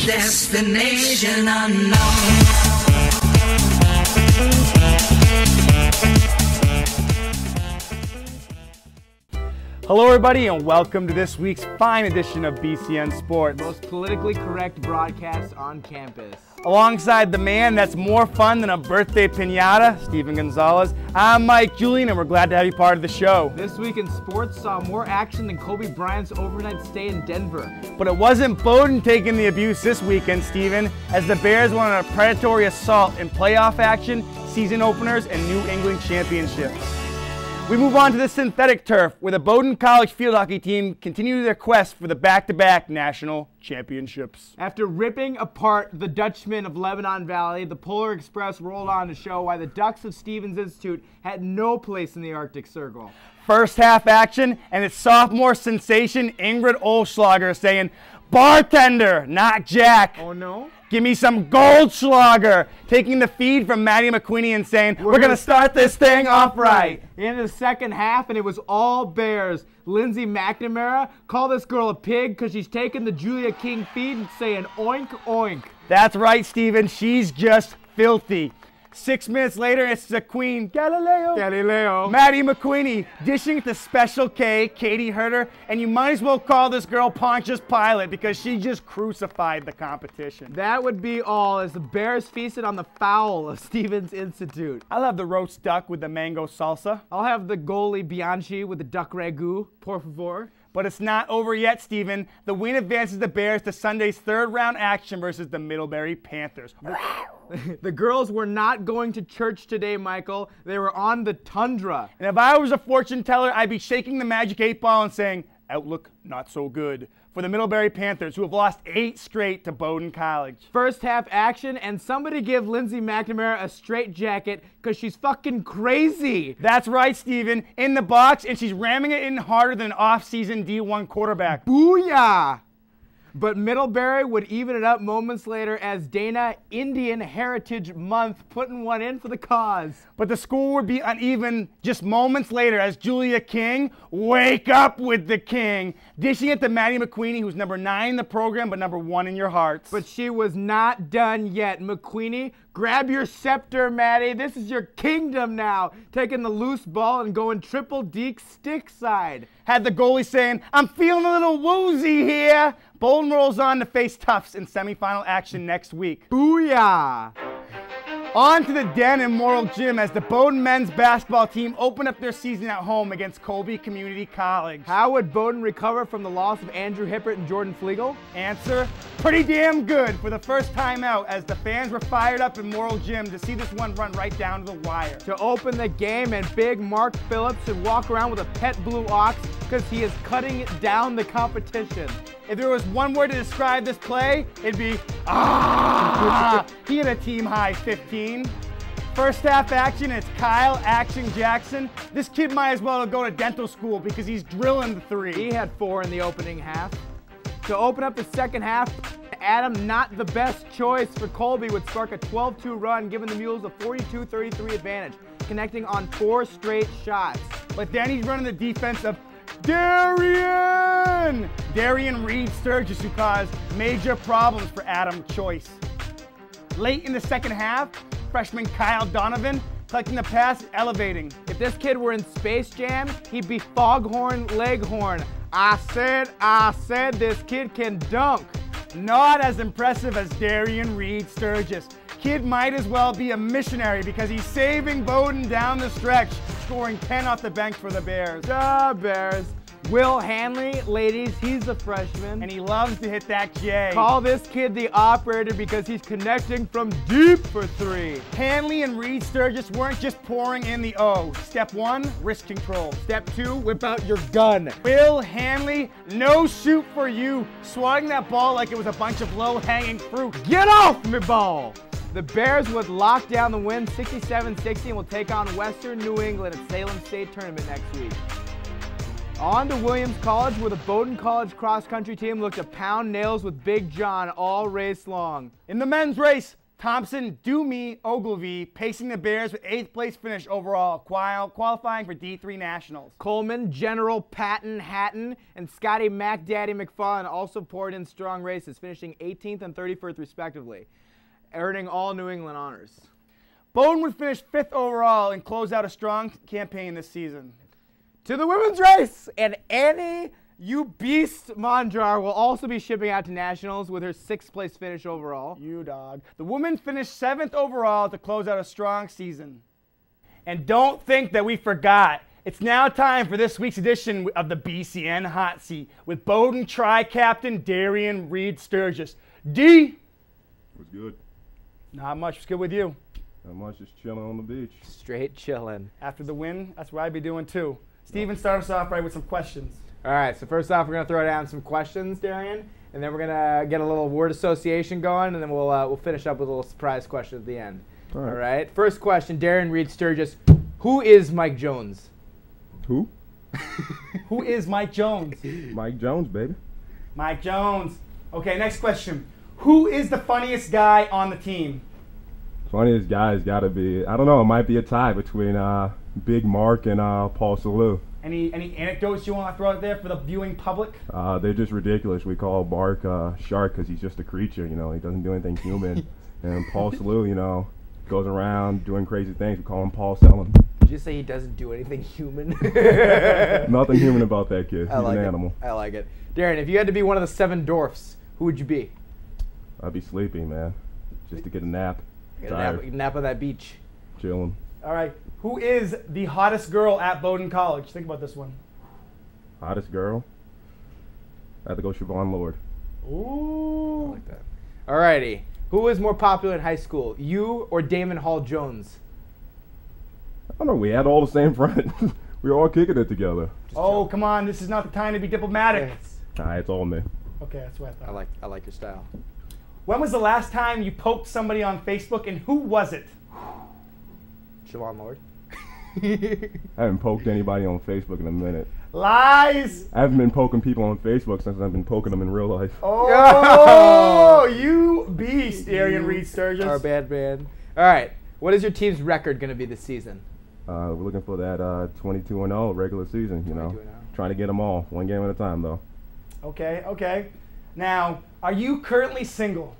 destination unknown. Hello everybody and welcome to this week's fine edition of BCN Sports. Most politically correct broadcast on campus. Alongside the man that's more fun than a birthday piñata, Stephen Gonzalez, I'm Mike Julian and we're glad to have you part of the show. This week in sports saw more action than Kobe Bryant's overnight stay in Denver. But it wasn't Bowdoin taking the abuse this weekend, Stephen, as the Bears went on a predatory assault in playoff action, season openers, and New England championships. We move on to the synthetic turf, where the Bowdoin College field hockey team continued their quest for the back-to-back national championships. After ripping apart the Dutchmen of Lebanon Valley, the Polar Express rolled on to show why the Ducks of Stevens Institute had no place in the Arctic Circle. First half action, and it's sophomore sensation Ingrid Olschlager saying, "Bartender, not Jack." Oh no? Give me some Goldschlager, taking the feed from Maddie McQueenie and saying, we're going to start this thing off right. Into the second half, and it was all Bears. Lindsay McNamara called this girl a pig because she's taking the Julia King feed and saying oink, oink. That's right, Stephen. She's just filthy. 6 minutes later, it's the queen, Galileo, Maddie McQueenie, dishing it to Special K, Katie Herter, and you might as well call this girl Pontius Pilate because she just crucified the competition. That would be all as the Bears feasted on the fowl of Stevens Institute. I'll have the roast duck with the mango salsa. I'll have the goalie Bianchi with the duck ragu, por favor. But it's not over yet, Stephen. The win advances the Bears to Sunday's third-round action versus the Middlebury Panthers. The girls were not going to church today, Michael. They were on the tundra. And if I was a fortune teller, I'd be shaking the magic 8-ball and saying, outlook not so good for the Middlebury Panthers, who have lost 8 straight to Bowdoin College. First half action, and somebody give Lindsay McNamara a straight jacket because she's fucking crazy. That's right, Stephen. In the box, and she's ramming it in harder than an off-season D1 quarterback. Booyah! But Middlebury would even it up moments later as Dana Indian Heritage Month putting one in for the cause. But the score would be uneven just moments later as Julia King, wake up with the king, dishing it to Maddie McQueenie, who's number 9 in the program but number 1 in your hearts. But she was not done yet. McQueenie, grab your scepter, Maddie. This is your kingdom now. Taking the loose ball and going triple deke stick side. Had the goalie saying, I'm feeling a little woozy here. Bowdoin rolls on to face Tufts in semifinal action next week. Booyah! On to the Den and Morrill Gym as the Bowdoin men's basketball team open up their season at home against Colby Community College. How would Bowdoin recover from the loss of Andrew Hippert and Jordan Flegel? Answer, pretty damn good for the first time out as the fans were fired up in Morrill Gym to see this one run right down to the wire. To open the game, and big Mark Phillips should walk around with a pet blue ox because he is cutting down the competition. If there was one word to describe this play, it'd be, ah! He had a team-high 15. First half action, it's Kyle Action Jackson. This kid might as well go to dental school because he's drilling the 3. He had 4 in the opening half. To open up the second half, Adam, not the best choice for Colby, would spark a 12-2 run, giving the Mules a 42-33 advantage, connecting on 4 straight shots. But then he's running the defense of Darian Reed Sturgis, who caused major problems for Adam Choice. Late in the second half, freshman Kyle Donovan collecting the pass, elevating. If this kid were in Space Jam, he'd be Foghorn Leghorn. I said this kid can dunk. Not as impressive as Darian Reed Sturgis. Kid might as well be a missionary because he's saving Bowdoin down the stretch, scoring 10 off the bench for the Bears. The Bears. Will Hanley, ladies, he's a freshman. And he loves to hit that J. Call this kid the operator because he's connecting from deep for 3. Hanley and Reed Sturgis weren't just pouring in the O. Step 1, wrist control. Step 2, whip out your gun. Will Hanley, no shoot for you. Swatting that ball like it was a bunch of low-hanging fruit. Get off me ball! The Bears would lock down the win 67-60 and will take on Western New England at Salem State Tournament next week. On to Williams College, where the Bowdoin College cross-country team looked to pound nails with Big John all race long. In the men's race, Thompson Doomy Ogilvy pacing the Bears with 8th place finish overall, qualifying for D3 Nationals. Coleman, General Patton Hatton, and Scotty Mac Daddy McFarland also poured in strong races, finishing 18th and 31st respectively, earning all New England honors. Bowdoin would finish 5th overall and close out a strong campaign this season. To the women's race, and Annie You Beast Mondrar will also be shipping out to Nationals with her 6th place finish overall. You dog. The woman finished 7th overall to close out a strong season. And don't think that we forgot. It's now time for this week's edition of the BCN Hot Seat with Bowdoin Tri-Captain Darian Reed Sturgis. D. What's good? Not much. What's good with you? Not much, just chilling on the beach. Straight chilling. After the win, that's what I'd be doing too. Steven, start us off right with some questions. All right, so first off, we're going to throw down some questions, Darian, and then we're going to get a little word association going, and then we'll finish up with a little surprise question at the end. All right. First question, Darian Reed Sturgis. Who is Mike Jones? Who? Who is Mike Jones? Mike Jones, baby. Mike Jones. Okay, next question. Who is the funniest guy on the team? Funniest guy has got to be, I don't know, it might be a tie between Big Mark and Paul Salou. Any anecdotes you want to throw out there for the viewing public? They're just ridiculous. We call Mark Shark because he's just a creature, you know. He doesn't do anything human. And Paul Salou, you know, goes around doing crazy things. We call him Paul Sellin. Did you say he doesn't do anything human? Nothing human about that kid. He's an animal. I like it. Darian, if you had to be one of the 7 dwarfs, who would you be? I'd be sleeping, man. Just to get a nap. Get a nap on that beach. Chilling. All right. Who is the hottest girl at Bowdoin College? Think about this one. Hottest girl? I have to go Siobhan Lord. Ooh. I like that. All righty. Who was more popular in high school, you or Damon Hall Jones? I don't know. We had all the same friends. We were all kicking it together. Come on. This is not the time to be diplomatic. Nah, it's all me. Okay, that's what I thought. I like your style. When was the last time you poked somebody on Facebook, and who was it? Siobhan Lord. I haven't poked anybody on Facebook in a minute. Lies! I haven't been poking people on Facebook since I've been poking them in real life. Oh, you beast, Darian Reed Sturgis. Our bad man. All right. What is your team's record going to be this season? We're looking for that 22-0 regular season, you know. Trying to get them all, one game at a time, though. Okay. Now, are you currently single?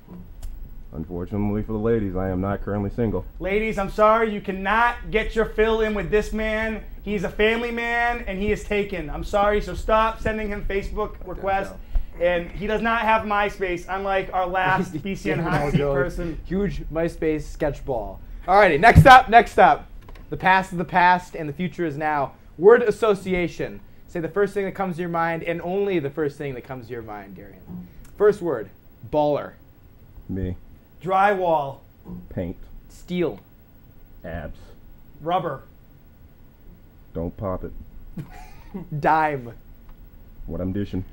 Unfortunately for the ladies, I am not currently single. Ladies, I'm sorry, you cannot get your fill in with this man. He's a family man, and he is taken. I'm sorry, so stop sending him Facebook requests. And he does not have MySpace, unlike our last BCN Hot Seat person. Huge MySpace sketchball. Alrighty, next up. The past is the past, and the future is now. Word association. Say the first thing that comes to your mind, and only the first thing that comes to your mind, Darian. First word, baller. Me. Drywall. Paint. Steel. Abs. Rubber. Don't pop it. Dime. What I'm dishing.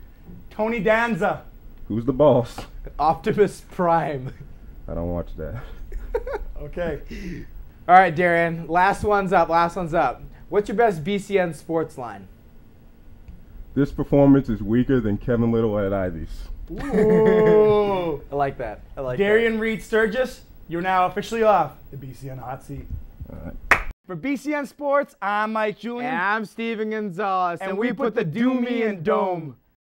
Tony Danza. Who's the boss? Optimus Prime. I don't watch that. Okay. All right, Darian. Last one's up. What's your best BCN sports line? This performance is weaker than Kevin Little at Ivy's. Ooh. I like that. Darian Reed Sturgis, you're now officially off the BCN Hot Seat. All right. For BCN Sports, I'm Mike Julian. And I'm Steven Gonzalez. And we put the Doomy in Dome.